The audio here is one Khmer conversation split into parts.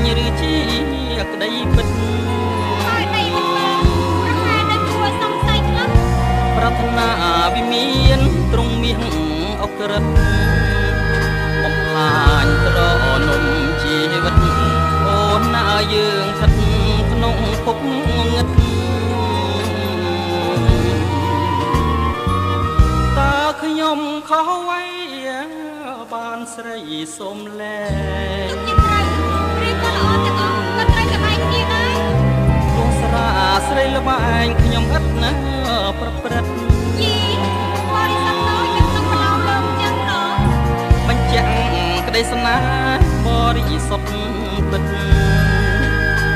ញឬជាក្តីពិតហើយដីមិនបងប្រហែលនៅគួរសង្ស័យខ្លះប្រាថ្នាវិមានទ្រង់មាសអក្រិតបំផ្លាញត្រនំជីវិតអូនណាយើងស្ថិតក្នុងភពងងឹតតើខ្ញុំខុសអ្វីបានស្រីសុំលែងទុកជាត្រូវរៀបក៏ល្អទាំងអស់ក៏ត្រូវតែបែកគ្នាដែរទោះស្រាស្រីល្បែងខ្ញុំឥតណាប្រព្រឹត្តយីបរិសុទ្ធដល់យើងនឹងប្រឡោលើមចឹងណោះបញ្ជាក់ក្តីស្នេហ៍បរិសុទ្ធពិត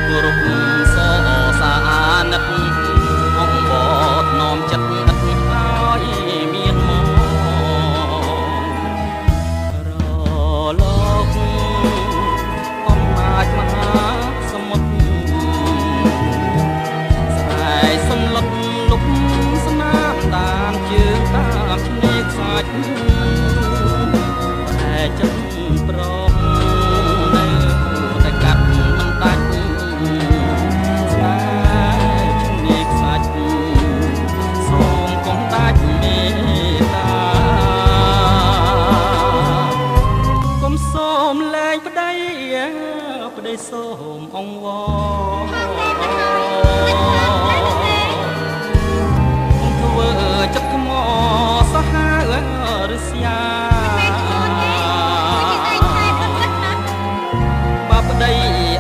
គោរពសរសានិតអង្គបតនោមចិត្តឥតឲ្យមានមករលោកអំណាចមហាសមុទ្រស្រីសំឡុតលុបស្នាមតាមជើងតាមឆ្នេរខ្សាច់តែចិត្តប្រមនៅតែកាត់មិនដាច់ស្នេហ៍ឆ្នេរខ្សាច់សូមកុំដាច់មេត្តាកុំសូមលែងប្តីប្តីសូមអង្វរធ្វើចិត្តថ្មសាហាវរស្យាបាប្តី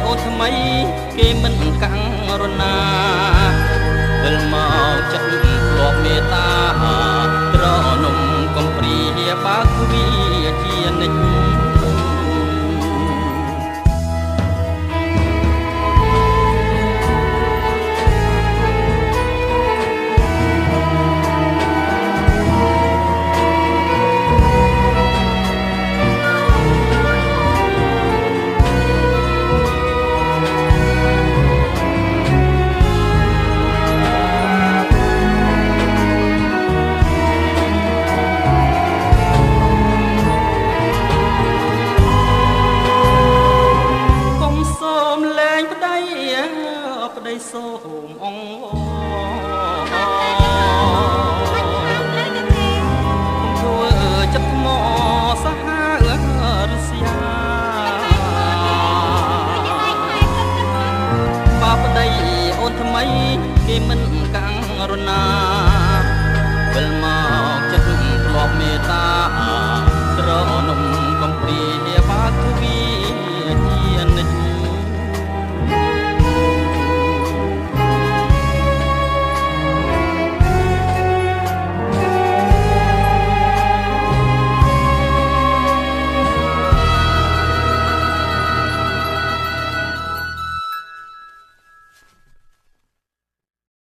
អូនថ្មីគេមិនកាំងរណាវិលមកចិត្តធ្លាប់មេត្តាត្រនំកំព្រាបើកវាជានិច្ចប្តីសូមអង្